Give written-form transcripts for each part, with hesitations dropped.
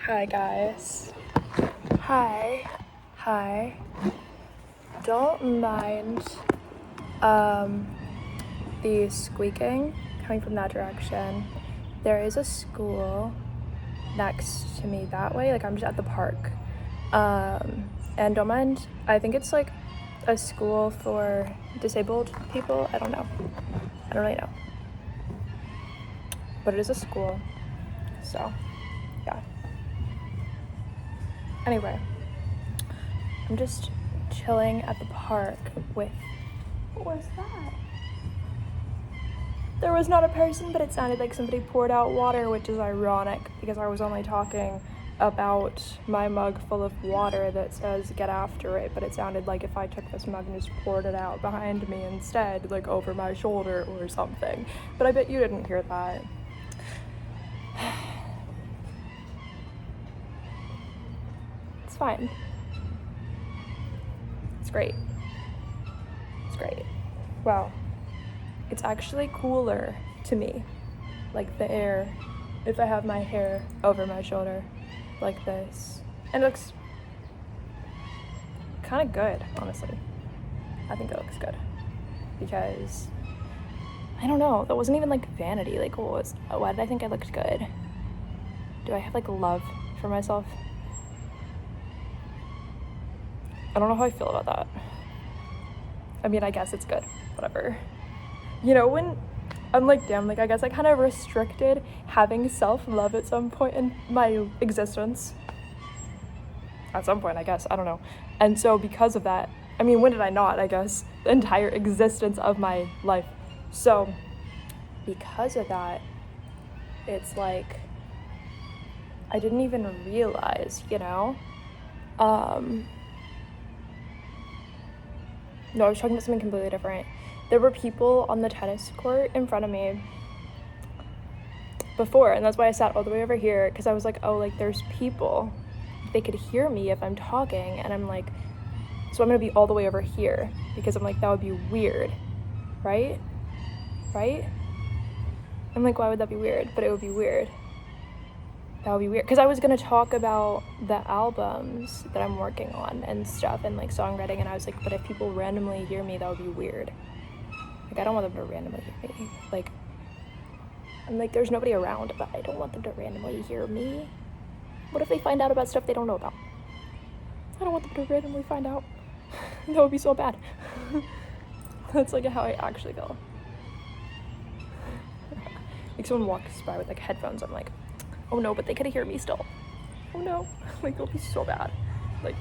Hi guys. Hi. Don't mind the squeaking coming from that direction. There is a school next to me that way, like I'm just at the park. And don't mind, I think it's like a school for disabled people. I don't really know. But it is a school. So, yeah. Anyway, I'm just chilling at the park with, what was that? There was not a person, but it sounded like somebody poured out water, which is ironic because I was only talking about my mug full of water that says get after it, but it sounded like if I took this mug and just poured it out behind me instead, like over my shoulder or something. But I bet you didn't hear that. It's fine. It's great. Wow. It's actually cooler to me, like the air, if I have my hair over my shoulder like this. And it looks kind of good, honestly. I think it looks good because, I don't know, that wasn't even like vanity. Like, why did I think I looked good? Do I have like love for myself? I don't know how I feel about that. I mean, I guess it's good, whatever. You know, when I'm like, damn, like I guess I kind of restricted having self-love at some point in my existence. At some point, I guess, I don't know. And so because of that, I mean, when did I not, I guess, the entire existence of my life. So because of that, it's like, I didn't even realize, you know? No, I was talking about something completely different. There were people on the tennis court in front of me before, and that's why I sat all the way over here, because I was like, oh, like, there's people. They could hear me if I'm talking, and I'm like, so I'm gonna be all the way over here, because I'm like, that would be weird, right? I'm like, why would that be weird? But it would be weird. That would be weird, because I was gonna talk about the albums that I'm working on and stuff, and like songwriting, and I was like, but if people randomly hear me, that would be weird. Like, I don't want them to randomly hear me. Like, I'm like, there's nobody around, but I don't want them to randomly hear me. What if they find out about stuff they don't know about? I don't want them to randomly find out. That would be so bad. That's like how I actually feel. Like, someone walks by with like headphones, I'm like, oh no, but they could hear me still. Oh no, like, it'll be so bad. Like,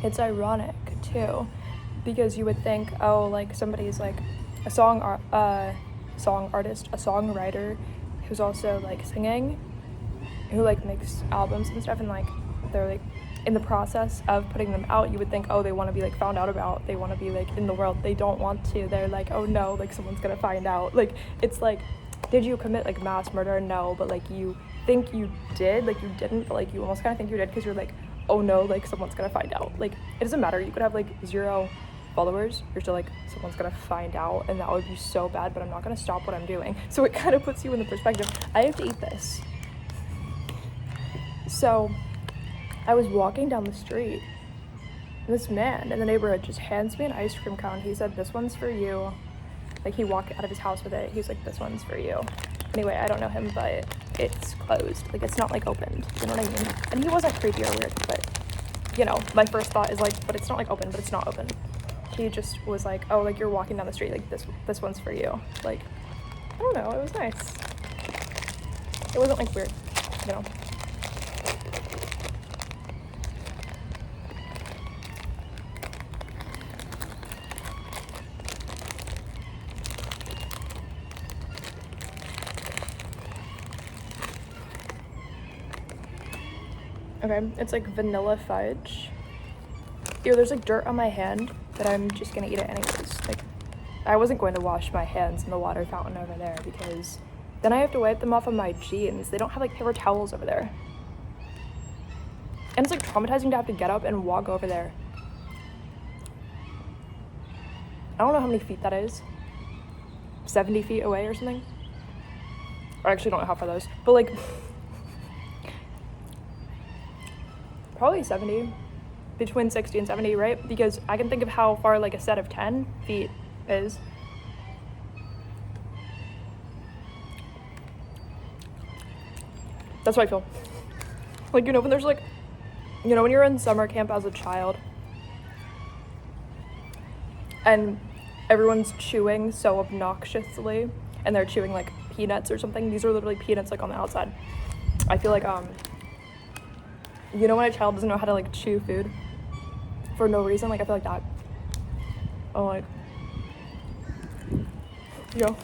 it's ironic too, because you would think, oh, like somebody's like a song artist, a songwriter who's also like singing, who like makes albums and stuff, and like they're like in the process of putting them out, you would think, oh, they want to be like found out about, they want to be like in the world. They don't want to. They're like, oh no, like someone's gonna find out. Like, it's like, did you commit like mass murder? No, but like you think you did, like you didn't, but like you almost kind of think you did, because you're like, oh no, like someone's gonna find out. Like, it doesn't matter, you could have like 0 followers, you're still like, someone's gonna find out, and that would be so bad, but I'm not gonna stop what I'm doing. So it kind of puts you in the perspective. I have to eat this. So I was walking down the street, and this man in the neighborhood just hands me an ice cream cone. He said, this one's for you. Like, he walked out of his house with it. He's like, this one's for you. Anyway, I don't know him, but it's closed. Like, it's not like opened, you know what I mean? And he wasn't creepy or weird, but you know, my first thought is like, but it's not like open, but it's not open. He just was like, oh, like, you're walking down the street, like this one's for you. Like, I don't know, it was nice. It wasn't like weird, you know. Okay, it's like vanilla fudge. Ew, there's like dirt on my hand, but I'm just gonna eat it anyways. Like, I wasn't going to wash my hands in the water fountain over there, because then I have to wipe them off of my jeans. They don't have like paper towels over there. And it's like traumatizing to have to get up and walk over there. don't know how many feet that is. 70 feet away or something. I actually don't know how far that is, but like probably 70, between 60 and 70, right? Because I can think of how far like a set of 10 feet is. That's how I feel. Like, you know, when there's like, you know, when you're in summer camp as a child and everyone's chewing so obnoxiously and they're chewing like peanuts or something. These are literally peanuts like on the outside. I feel like, you know, when a child doesn't know how to like chew food for no reason, like I feel like that. Oh, like, yo,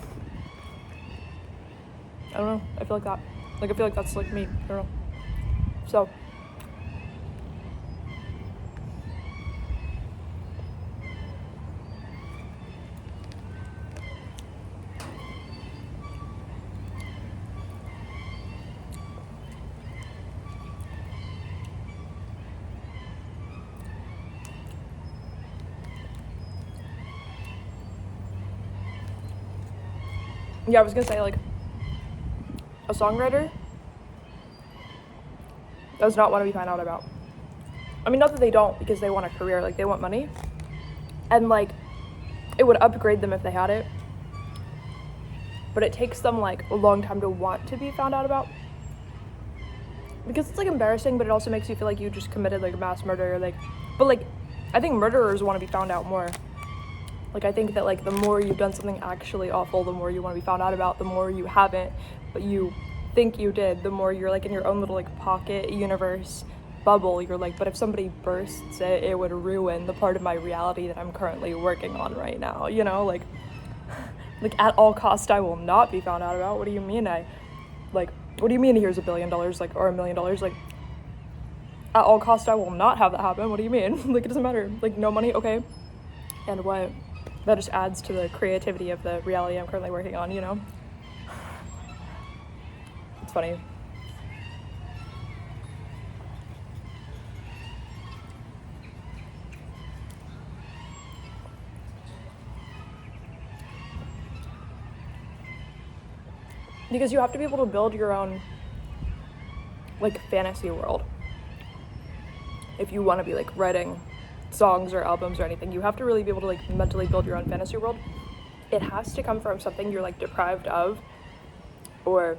I don't know. I feel like that. Like, I feel like that's like me. I don't know. So, yeah, I was gonna say, like, a songwriter does not want to be found out about. I mean, not that they don't, because they want a career, like, they want money. And, like, it would upgrade them if they had it. But it takes them, like, a long time to want to be found out about. Because it's, like, embarrassing, but it also makes you feel like you just committed, like, a mass murder, like, but, like, I think murderers want to be found out more. Like, I think that, like, the more you've done something actually awful, the more you want to be found out about, the more you haven't, but you think you did, the more you're, like, in your own little, like, pocket universe bubble. You're like, but if somebody bursts it, it would ruin the part of my reality that I'm currently working on right now, you know? Like, at all cost, I will not be found out about. What do you mean what do you mean here's $1 billion, like, or $1 million? Like, at all cost, I will not have that happen. What do you mean? Like, it doesn't matter. Like, no money, okay. And what? That just adds to the creativity of the reality I'm currently working on, you know? It's funny. Because you have to be able to build your own, like, fantasy world. If you want to be, like, writing songs or albums or anything, you have to really be able to, like, mentally build your own fantasy world. It has to come from something you're, like, deprived of, or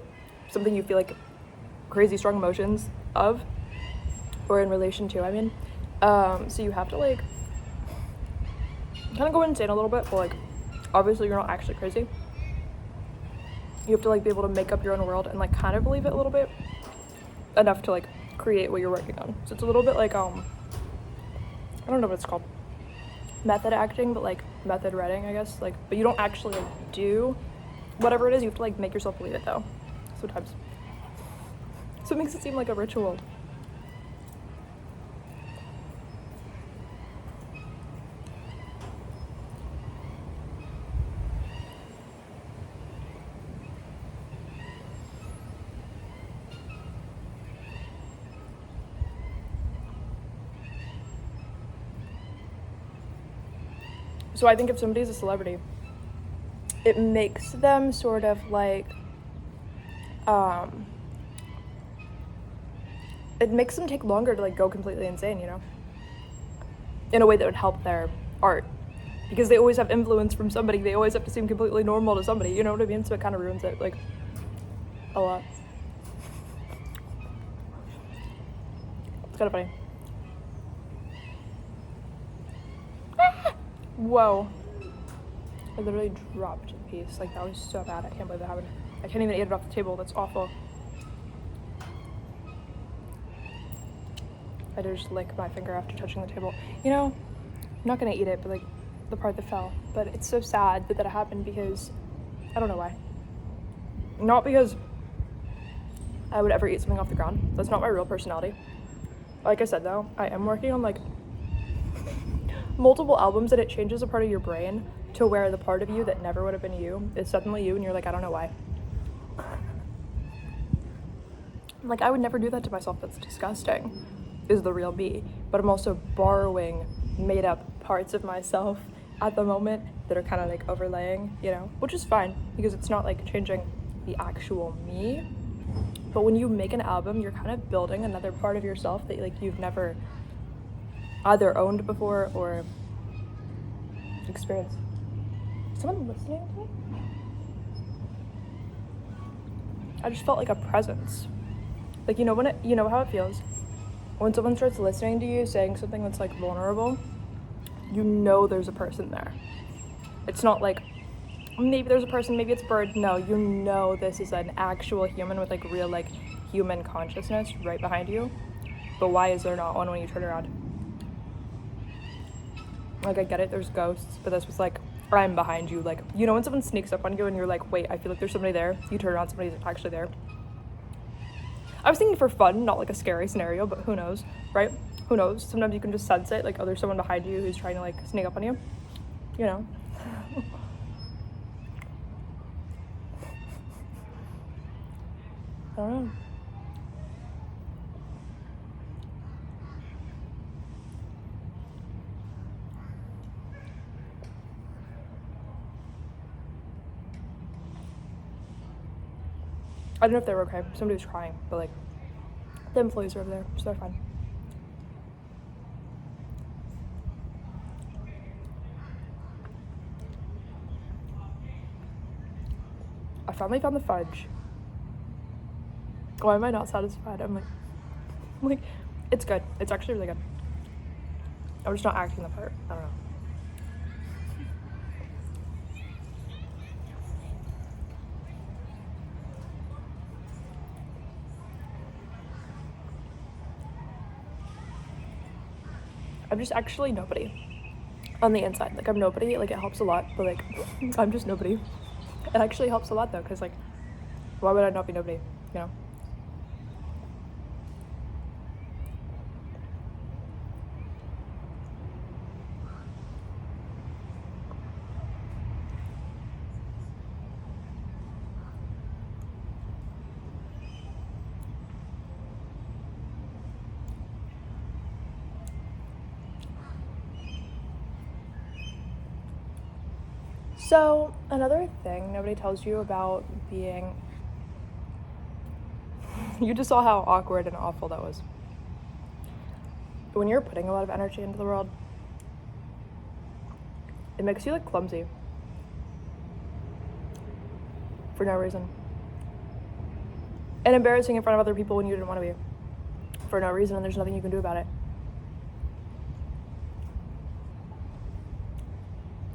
something you feel, like, crazy strong emotions of, or in relation to, I mean. So you have to, like, kind of go insane a little bit, but, like, obviously you're not actually crazy. You have to, like, be able to make up your own world and, like, kind of believe it a little bit, enough to, like, create what you're working on. So it's a little bit like, I don't know what it's called, method acting, but, like, method writing, I guess, like, but you don't actually, like, do whatever it is. You have to, like, make yourself believe it, though, sometimes. So it makes it seem like a ritual. So I think if somebody's a celebrity, it makes them sort of like, it makes them take longer to, like, go completely insane, you know? In a way that would help their art. Because they always have influence from somebody. They always have to seem completely normal to somebody, you know what I mean? So it kind of ruins it, like, a lot. It's kind of funny. Whoa. I literally dropped a piece. Like, that was so bad. I can't believe that happened. I can't even eat it off the table. That's awful. I did just lick my finger after touching the table. You know, I'm not gonna eat it, but, like, the part that fell. But it's so sad that happened because I don't know why. Not because I would ever eat something off the ground. That's not my real personality. Like I said, though, I am working on, like, multiple albums, and it changes a part of your brain to where the part of you that never would have been you is suddenly you, and you're like, I don't know why. Like, I would never do that to myself. That's disgusting, is the real me. But I'm also borrowing made up parts of myself at the moment that are kind of like overlaying, you know, which is fine because it's not like changing the actual me. But when you make an album, you're kind of building another part of yourself that like you've never either owned before or experienced. Is someone listening to me? I just felt like a presence. Like, you know when you know how it feels when someone starts listening to you saying something that's like vulnerable, you know there's a person there. It's not like maybe there's a person, maybe it's a bird. No, you know this is an actual human with like real like human consciousness right behind you. But why is there not one when you turn around? Like, I get it, there's ghosts, but this was like, I'm behind you. Like, you know when someone sneaks up on you and you're like, wait, I feel like there's somebody there. You turn around, somebody's actually there. I was thinking for fun, not like a scary scenario, but who knows, right? Who knows? Sometimes you can just sense it, like, oh, there's someone behind you who's trying to like sneak up on you, you know? I don't know. I don't know if they were okay. Somebody was crying, but like, the employees are over there, so they're fine. I finally found the fudge. Why am I not satisfied? I'm like, it's good. It's actually really good. I'm just not acting the part. I don't know. I'm just actually nobody on the inside. Like, I'm nobody. Like, it helps a lot, but like, I'm just nobody. It actually helps a lot though, because like, why would I not be nobody, you know? So, another thing nobody tells you about being... You just saw how awkward and awful that was. When you're putting a lot of energy into the world, it makes you, like, clumsy. For no reason. And embarrassing in front of other people when you didn't want to be. For no reason, and there's nothing you can do about it.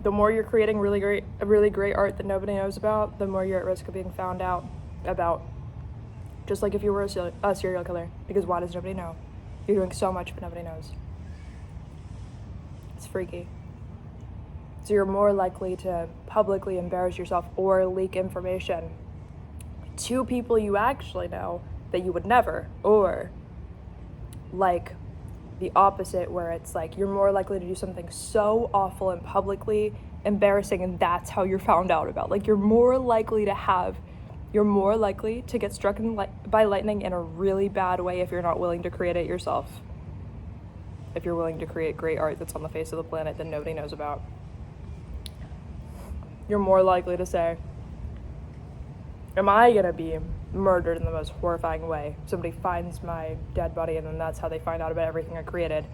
The more you're creating really great art that nobody knows about, the more you're at risk of being found out about. Just like if you were a serial killer, because why does nobody know? You're doing so much, but nobody knows. It's freaky. So you're more likely to publicly embarrass yourself or leak information to people you actually know that you would never, or like the opposite, where it's like you're more likely to do something so awful and publicly embarrassing, and that's how you're found out about. Like, you're more likely to get struck by lightning in a really bad way if you're not willing to create it yourself. If you're willing to create great art that's on the face of the planet that nobody knows about, you're more likely to say, am I gonna be murdered in the most horrifying way? Somebody finds my dead body and then that's how they find out about everything I created.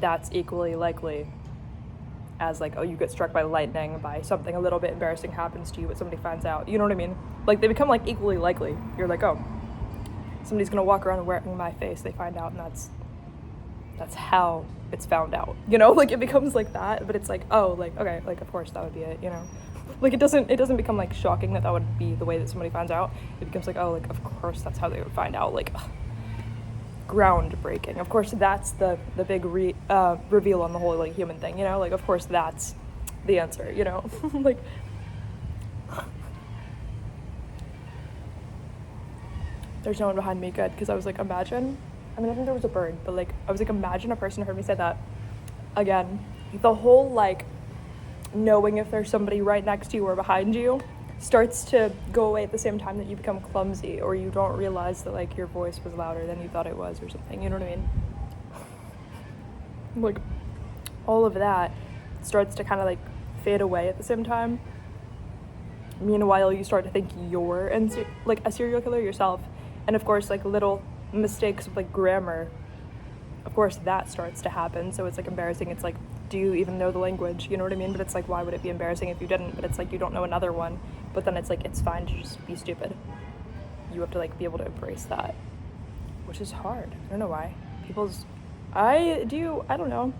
That's equally likely as like, oh, you get struck by lightning, by something a little bit embarrassing happens to you, but somebody finds out. You know what I mean? Like, they become like equally likely. You're like, oh, somebody's gonna walk around wearing my face, they find out, and that's how it's found out. You know, like, it becomes like that, but it's like, oh, like, okay, like, of course that would be it, you know? Like, it doesn't become like shocking that would be the way that somebody finds out. It becomes like, oh, like, of course that's how they would find out. Like, groundbreaking. Of course that's the big reveal on the whole like human thing, you know? Like, of course that's the answer, you know? Like, there's no one behind me, good, because I was like, imagine, I mean, I think there was a bird, but like, I was like, imagine a person heard me say that again. The whole like knowing if there's somebody right next to you or behind you starts to go away at the same time that you become clumsy, or you don't realize that like your voice was louder than you thought it was or something, you know what I mean? Like, all of that starts to kind of like fade away at the same time. Meanwhile, you start to think you're like a serial killer yourself. And of course, like little mistakes of like grammar, of course that starts to happen. So it's like embarrassing. It's like, do you even know the language? You know what I mean? But it's like, why would it be embarrassing if you didn't? But it's like, you don't know another one. But then it's like, it's fine to just be stupid. You have to like be able to embrace that, which is hard. I don't know why. I don't know.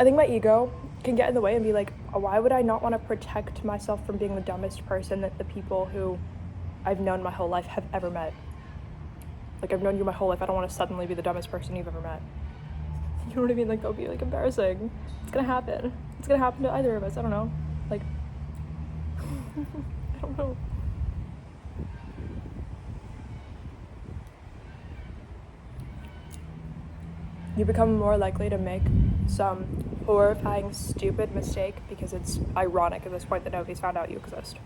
I think my ego can get in the way and be like, why would I not want to protect myself from being the dumbest person that the people who I've known my whole life have ever met? Like, I've known you my whole life. I don't want to suddenly be the dumbest person you've ever met. You know what I mean? Like, that would be, like, embarrassing. It's gonna happen. It's gonna happen to either of us. I don't know. Like, I don't know. You become more likely to make some horrifying, stupid mistake because it's ironic at this point that nobody's found out you exist.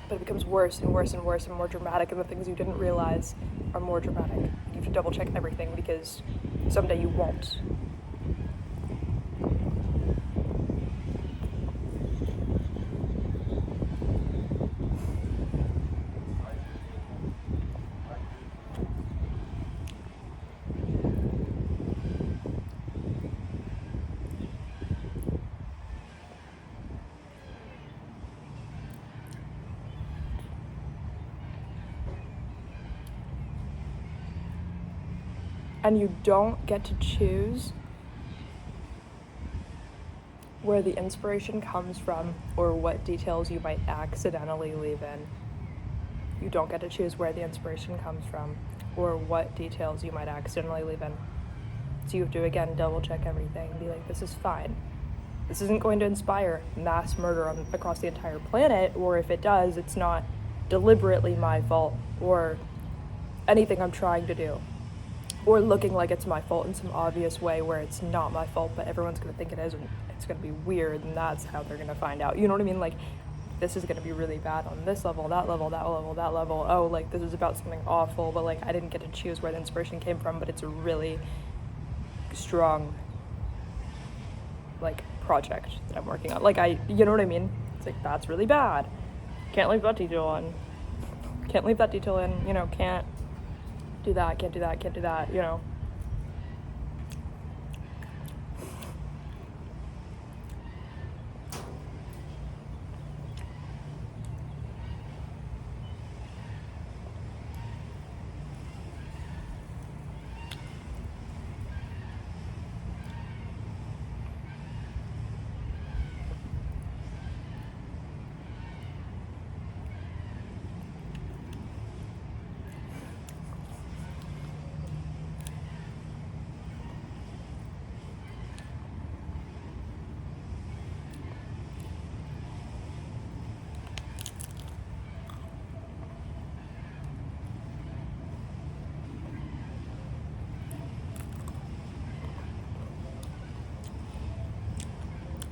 But it becomes worse and worse and worse and more dramatic, and the things you didn't realize are more dramatic. You have to double check everything because someday you won't. And you don't get to choose where the inspiration comes from or what details you might accidentally leave in. You don't get to choose where the inspiration comes from or what details you might accidentally leave in. So you have to, again, double check everything and be like, this is fine. This isn't going to inspire mass murder across the entire planet, or if it does, it's not deliberately my fault or anything I'm trying to do. Or looking like it's my fault in some obvious way where it's not my fault, but everyone's going to think it is, and it's going to be weird, and that's how they're going to find out. You know what I mean? Like, this is going to be really bad on this level, that level, that level, that level. Oh, like, this is about something awful, but, like, I didn't get to choose where the inspiration came from, but it's a really strong, like, project that I'm working on. Like, you know what I mean? It's like, that's really bad. Can't leave that detail in. Can't leave that detail in, you know, can't do that, can't do that, can't do that, you know.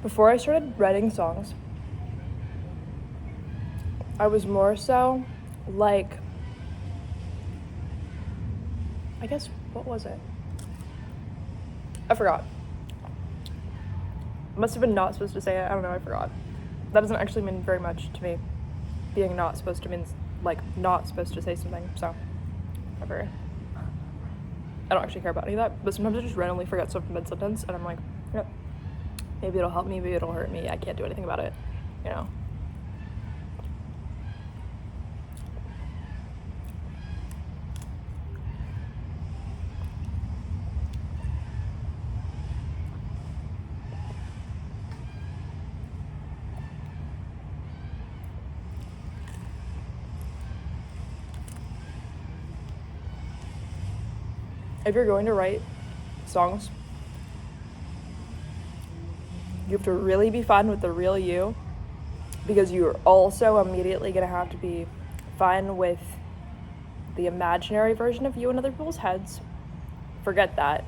Before I started writing songs, I was more so like, I guess, what was it? I forgot. Must have been not supposed to say it. I don't know, I forgot. That doesn't actually mean very much to me. Being not supposed to means, like, not supposed to say something, so whatever. I don't actually care about any of that, but sometimes I just randomly forget something mid-sentence, and I'm like, yep. Maybe it'll help me, maybe it'll hurt me. I can't do anything about it, you know. If you're going to write songs, you have to really be fine with the real you, because you're also immediately going to have to be fine with the imaginary version of you in other people's heads. Forget that.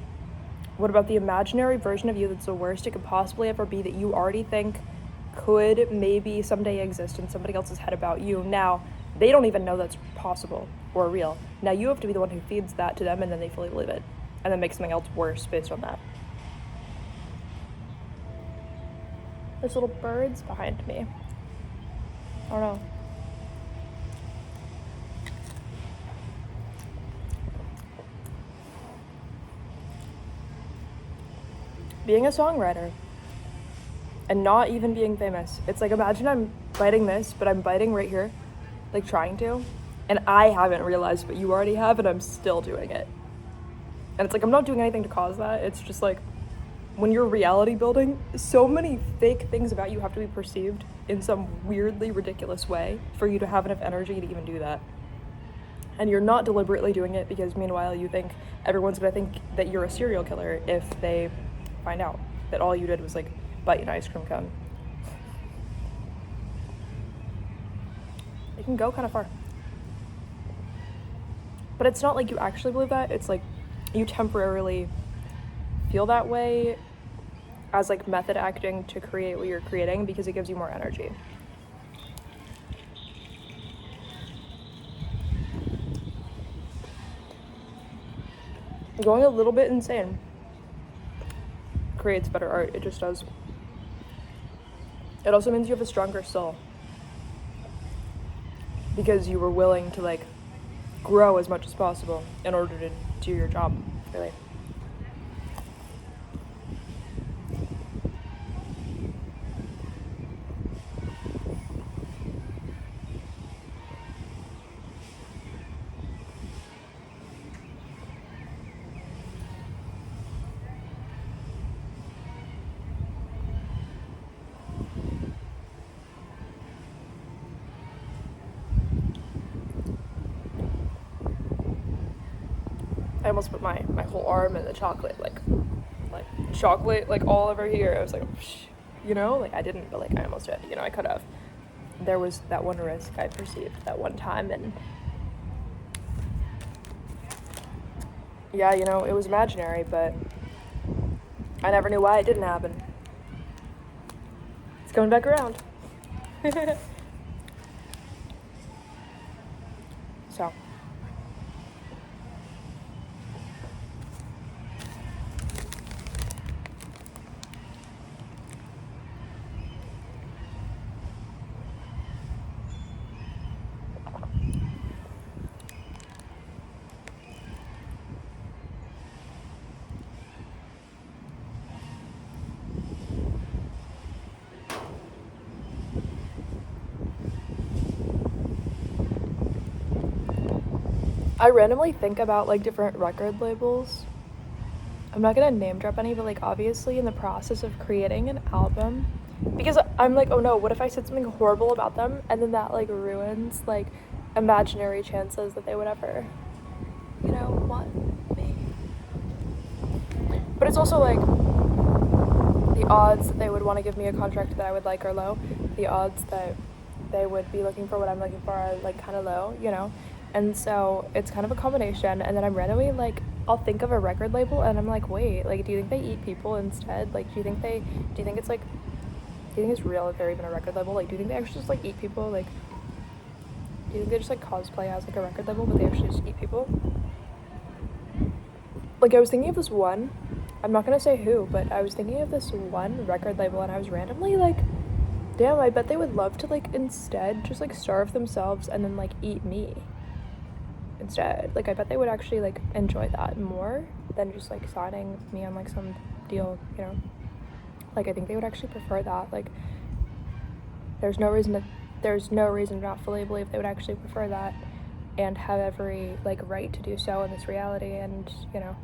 What about the imaginary version of you that's the worst it could possibly ever be, that you already think could maybe someday exist in somebody else's head about you? Now, they don't even know that's possible or real. Now you have to be the one who feeds that to them, and then they fully believe it, and then make something else worse based on that. There's little birds behind me. I don't know. Being a songwriter and not even being famous. It's like, imagine I'm biting this, but I'm biting right here, like trying to, and I haven't realized, but you already have, and I'm still doing it. And it's like, I'm not doing anything to cause that. It's just like, when you're reality building, so many fake things about you have to be perceived in some weirdly ridiculous way for you to have enough energy to even do that. And you're not deliberately doing it because meanwhile you think everyone's gonna think that you're a serial killer if they find out that all you did was like bite an ice cream cone. It can go kind of far. But it's not like you actually believe that, it's like you temporarily feel that way as like method acting to create what you're creating because it gives you more energy. Going a little bit insane creates better art, it just does. It also means you have a stronger soul because you were willing to like grow as much as possible in order to do your job, really. I almost put my whole arm in the chocolate, like chocolate, like all over here. I was like, you know, like I didn't, but like I almost did, you know, I could have. There was that one risk I perceived that one time, and yeah, you know, it was imaginary, but I never knew why it didn't happen. It's coming back around. So. I randomly think about like different record labels. I'm not gonna name drop any, but like obviously in the process of creating an album, because I'm like, oh no, what if I said something horrible about them and then that like ruins like imaginary chances that they would ever, you know, want me. But it's also like the odds that they would want to give me a contract that I would like are low. The odds that they would be looking for what I'm looking for are like kind of low, you know? And so it's kind of a combination, and then I'm randomly like, I'll think of a record label and I'm like, wait, like, do you think they eat people instead? Like, do you think it's like, do you think it's real if they're even a record label? Like, do you think they actually just like eat people? Like, do you think they just like cosplay as like a record label, but they actually just eat people? Like, I was thinking of this one, I'm not gonna say who, but I was thinking of this one record label and I was randomly like, damn, I bet they would love to like instead just like starve themselves and then like eat me instead. Like, I bet they would actually like enjoy that more than just like signing me on like some deal, you know? Like, I think they would actually prefer that. Like, there's no reason to not fully believe they would actually prefer that and have every like right to do so in this reality. And you know,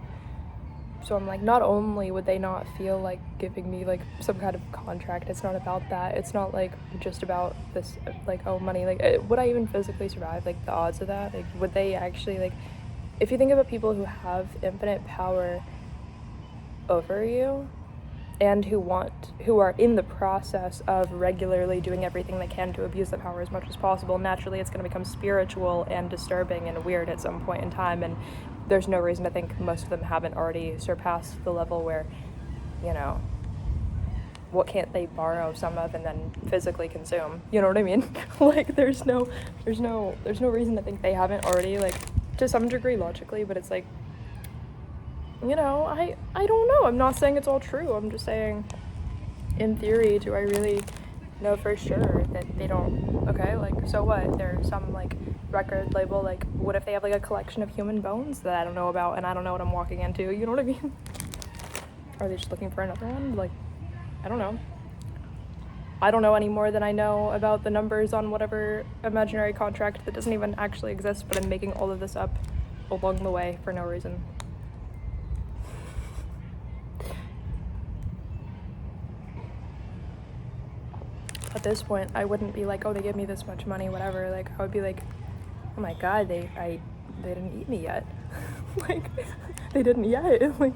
so I'm like, not only would they not feel like giving me like some kind of contract, it's not about that, it's not like just about this like, oh, money, like would I even physically survive, like the odds of that, like would they actually, like, if you think about people who have infinite power over you and who are in the process of regularly doing everything they can to abuse the power as much as possible, naturally it's going to become spiritual and disturbing and weird at some point in time. And there's no reason to think most of them haven't already surpassed the level where, you know, what can't they borrow some of and then physically consume? You know what I mean? Like, there's no reason to think they haven't already, like, to some degree logically, but it's like, you know, I don't know. I'm not saying it's all true. I'm just saying in theory, do I really know for sure that they don't? Okay, like, so what? There's some, like, record label, like, what if they have, like, a collection of human bones that I don't know about and I don't know what I'm walking into, you know what I mean? Are they just looking for another one? Like, I don't know. I don't know any more than I know about the numbers on whatever imaginary contract that doesn't even actually exist, but I'm making all of this up along the way for no reason. At this point, I wouldn't be like, oh, they give me this much money, whatever. Like, I would be like, oh my god, they didn't eat me yet. Like, they didn't yet. Like,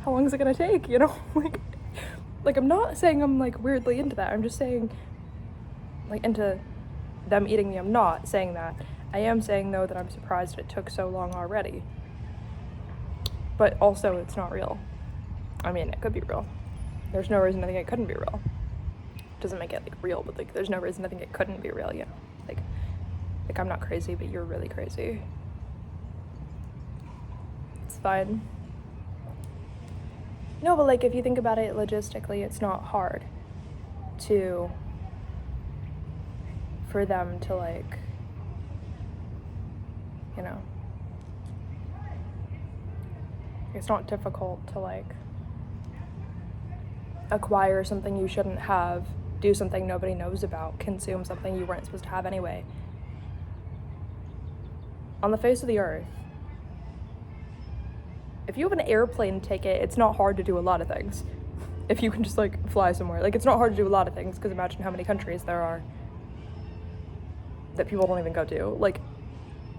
how long is it gonna take, you know? Like, I'm not saying I'm, like, weirdly into that. I'm just saying, like, into them eating me. I'm not saying that. I am saying, though, that I'm surprised it took so long already. But also, it's not real. I mean, it could be real. There's no reason to think it couldn't be real. Doesn't make it, like, real, but, like, there's no reason to think it couldn't be real, you know? Like, I'm not crazy, but you're really crazy. It's fine. No, but, like, if you think about it logistically, it's not hard for them to, like, you know, it's not difficult to, like, acquire something you shouldn't have, do something nobody knows about, consume something you weren't supposed to have anyway. On the face of the earth, if you have an airplane ticket, it's not hard to do a lot of things. If you can just, like, fly somewhere. Like, it's not hard to do a lot of things, because imagine how many countries there are that people don't even go to, like,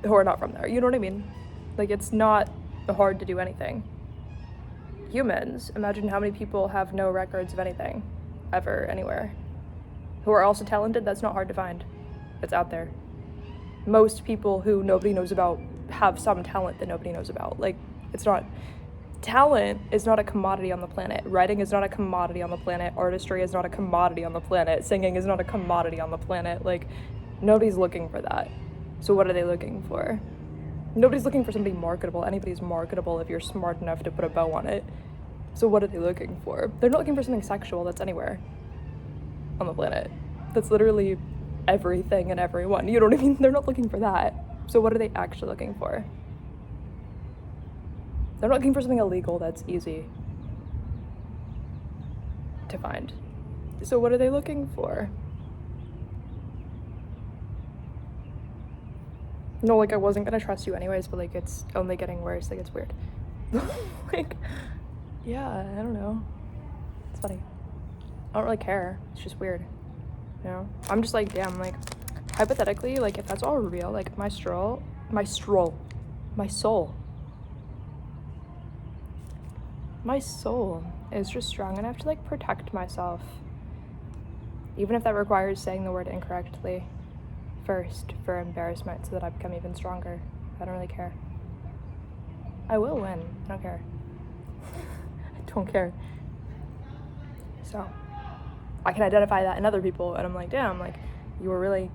who are not from there. You know what I mean? Like, it's not hard to do anything. Humans, imagine how many people have no records of anything, ever, anywhere, who are also talented. That's not hard to find. It's out there. Most people who nobody knows about have some talent that nobody knows about. Like, it's not, talent is not a commodity on the planet. Writing is not a commodity on the planet. Artistry is not a commodity on the planet. Singing is not a commodity on the planet. Like, nobody's looking for that. So what are they looking for? Nobody's looking for somebody marketable. Anybody's marketable if you're smart enough to put a bow on it. So what are they looking for? They're not looking for something sexual that's anywhere on the planet. That's literally everything and everyone. You know what I mean? They're not looking for that. So what are they actually looking for? They're not looking for something illegal that's easy to find. So what are they looking for? No, like, I wasn't gonna trust you anyways, but, like, it's only getting worse. Like, it's weird. Like, yeah, I don't know. It's funny. I don't really care. It's just weird. You know? I'm just like, damn, like, hypothetically, like, if that's all real, like, my soul is just strong enough to, like, protect myself. Even if that requires saying the word incorrectly first for embarrassment so that I become even stronger. I don't really care. I will win. I don't care. I don't care. So I can identify that in other people, and I'm like, damn, like, you were really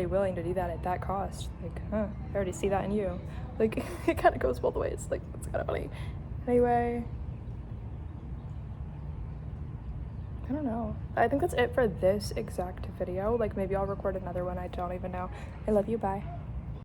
willing to do that at that cost. Like, I already see that in you. Like, it kind of goes both ways. Like, it's kind of funny. Anyway, I don't know. I think that's it for this exact video. Like, maybe I'll record another one. I don't even know. I love you. Bye.